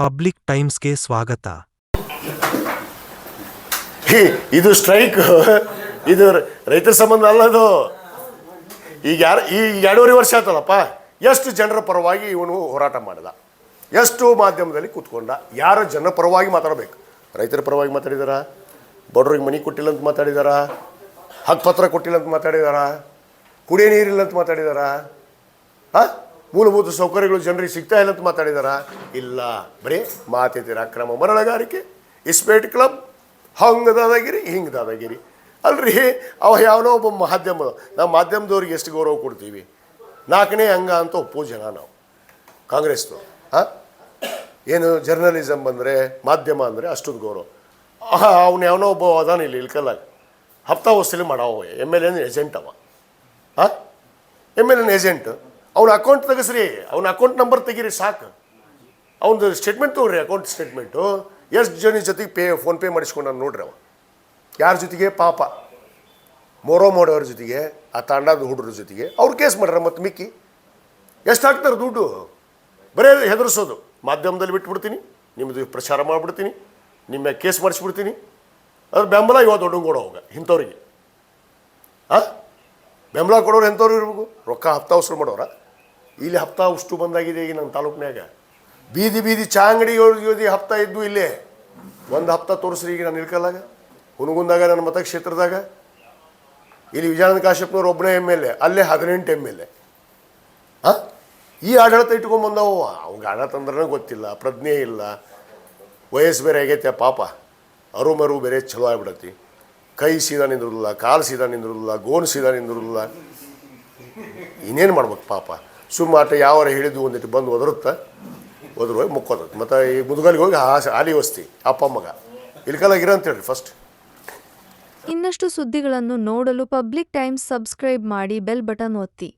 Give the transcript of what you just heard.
Public ಟೈಮ್ಸ್ಗೆ ಸ್ವಾಗತ. ಇದು strike, ಇದು ರೈತರ ಸಂಬಂಧ ಅಲ್ಲದು. ಈಗ 2.5 ವರ್ಷ ಆಯ್ತಲ್ಲಪ್ಪ, ಎಷ್ಟು ಜನರ ಪರವಾಗಿ ಇವನು ಹೋರಾಟ ಮಾಡಿದ, ಎಷ್ಟು ಮಾಧ್ಯಮದಲ್ಲಿ ಕೂತ್ಕೊಂಡ, ಯಾರು ಜನರ ಪರವಾಗಿ ಮಾತಾಡಬೇಕು. ರೈತರ ಪರವಾಗಿ ಮಾತಾಡಿದಾರ, ಬಡವ್ರಿಗೆ ಮನೆ ಕೊಟ್ಟಿಲ್ಲ ಅಂತ ಮಾತಾಡಿದಾರ, ಹಕ್ಕುಪತ್ರ ಕೊಟ್ಟಿಲ್ಲ ಅಂತ ಮಾತಾಡಿದಾರ, ಕುಡಿಯೋ ನೀರಿಲ್ಲ ಅಂತ ಮಾತಾಡಿದಾರ, ಮೂಲಭೂತ ಸೌಕರ್ಯಗಳು ಜನರಿಗೆ ಸಿಗ್ತಾ ಇಲ್ಲ ಅಂತ ಮಾತಾಡಿದಾರ. ಇಲ್ಲ, ಬರೀ ಮಾತೈತಿರ ಅಕ್ರಮ ಮರಳುಗಾರಿಕೆ, ಇಸ್ಪೇಟ್ ಕ್ಲಬ್, ಹಂಗೆ ದಾದಾಗಿರಿ ಹಿಂಗೆ ದಾದಾಗಿರಿ. ಅಲ್ರಿ, ಅವ ಯಾವನೋ ಒಬ್ಬ ನಾವು ಮಾಧ್ಯಮದವ್ರಿಗೆ ಎಷ್ಟು ಗೌರವ ಕೊಡ್ತೀವಿ, 4ನೇ ಅಂಗ ಅಂತ ಒಪ್ಪೋ ಜನ ನಾವು ಕಾಂಗ್ರೆಸ್ನವ್ರು. ಏನು ಜರ್ನಲಿಸಮ್ ಬಂದರೆ, ಮಾಧ್ಯಮ ಅಂದರೆ ಅಷ್ಟೊಂದು ಗೌರವ. ಅವನು ಯಾವನೋ ಒಬ್ಬ ಅದಾನ ಇಲ್ಕಲ್ಲ, ಹಪ್ತಾ ವಸೂಲಿ ಮಾಡವ MLA ಏಜೆಂಟ್. ಅವ MLA ಏಜೆಂಟ್. ಅವ್ನ ಅಕೌಂಟ್ ತೆಗೆಸ್ರಿ, ಅವ್ನ ಅಕೌಂಟ್ ನಂಬರ್ ತೆಗೀರಿ ಸಾಕು. ಅವ್ನದು ಸ್ಟೇಟ್ಮೆಂಟ್ ತೊಗೊಳ್ರಿ, ಅಕೌಂಟ್ ಸ್ಟೇಟ್ಮೆಂಟು. ಎಷ್ಟು ಜನ ಜೊತೆಗೆ ಫೋನ್ಪೇ ಮಾಡಿಸ್ಕೊಂಡು ನೋಡ್ರಿ. ಅವ ಯಾರ ಜೊತೆಗೆ? ಪಾಪ ಮೊರೋಮೋಡವ್ರ ಜೊತೆಗೆ, ಆ ತಾಂಡದ ಹುಡುಗ್ರ ಜೊತೆಗೆ ಅವ್ರು ಕೇಸ್ ಮಾಡ್ಯಾರ. ಮತ್ತು ಮಿಕ್ಕಿ ಎಷ್ಟು ಹಾಕ್ತಾರೆ ದುಡ್ಡು? ಬರೀ ಹೆದರ್ಸೋದು. ಮಾಧ್ಯಮದಲ್ಲಿ ಬಿಟ್ಬಿಡ್ತೀನಿ, ನಿಮ್ಮದು ಪ್ರಚಾರ ಮಾಡಿಬಿಡ್ತೀನಿ, ನಿಮ್ಮ ಕೇಸ್ ಮಾಡಿಸ್ಬಿಡ್ತೀನಿ. ಅದ್ರ ಬೆಂಬಲ ಇವತ್ತು ದೊಡ್ಡ ಕೊಡೋ ಹೋಗ ಇಂಥವ್ರಿಗೆ. ಬೆಂಬಲ ಕೊಡೋರು ಎಂಥವ್ರು ಇರ್ಬೇಕು? ರೊಕ್ಕ ಹಪ್ತಾ ಉಸ್ರು ಮಾಡೋರ. ಇಲ್ಲಿ ಹಪ್ತಾ ಉಷ್ಟು ಬಂದಾಗಿದೆ ಈಗ ನಮ್ಮ ತಾಲೂಕಿನಾಗ. ಬೀದಿ ಬೀದಿ ಚಾ ಅಂಗಡಿಗೆ ಹಪ್ತಾ ಇದ್ದು ಇಲ್ಲೇ ಒಂದು ಹಪ್ತಾ ತೋರಿಸ್ರಿ. ಈಗ ನಾನು ಇಳ್ಕಲ್ಲಾಗ, ಹುನಗುಂದಾಗ, ನನ್ನ ಮತಕ್ಷೇತ್ರದಾಗ. ಇಲ್ಲಿ ವಿಜಯಾನಂದ ಕಾಶ್ಯಪ್ನವ್ರು ಒಬ್ಬನೇ MLA, ಅಲ್ಲೇ 18 MLA. ಈ ಆಡಳಿತ ಇಟ್ಕೊಂಡ್ಬಂದವು. ಅವ್ಗೆ ಆಡಳಿತ ಅಂದ್ರೆ ಗೊತ್ತಿಲ್ಲ, ಪ್ರಜ್ಞೆ ಇಲ್ಲ, ವಯಸ್ಸು ಬೇರೆ ಆಗೈತೆ ಪಾಪ. ಅರು ಬೇರೆ ಚಲೋ ಆಗ್ಬಿಡತ್ತಿ. ಕೈ ಸೀದಾ ನಿಂದಿರೋದಿಲ್ಲ, ಕಾಲು ಸೀದಾ ನಿಂದಿರೋದಿಲ್ಲ, ಗೋನು ಸೀದಾ ನಿಂದಿರೋದಿಲ್ಲ. ಇನ್ನೇನು ಮಾಡ್ಬೇಕು ಪಾಪ. ಸುಮ್ಮಾಟ ಯಾವಾರ ಹೇಳಿದ್ದು ಒಂದಿಟ್ಟು ಬಂದು ಒದರುತ್ತಾ, ಹೋಗಿ ಮುಕ್ಕೋದಕ್ಕೆ. ಮತ್ತು ಈ ಮುದುಗಲಿಗೆ ಹೋಗಿ ಹಾಲಿ ವಸ್ತಿ ಅಪ್ಪ ಮಗ ಇಲ್ಕಲಾಗಿರ ಅಂತೇಳ್ರಿ ಫಸ್ಟ್. ಇನ್ನಷ್ಟು ಸುದ್ದಿಗಳನ್ನು ನೋಡಲು ಪಬ್ಲಿಕ್ ಟೈಮ್ಸ್ ಸಬ್ಸ್ಕ್ರೈಬ್ ಮಾಡಿ, ಬೆಲ್ ಬಟನ್ ಒತ್ತಿ.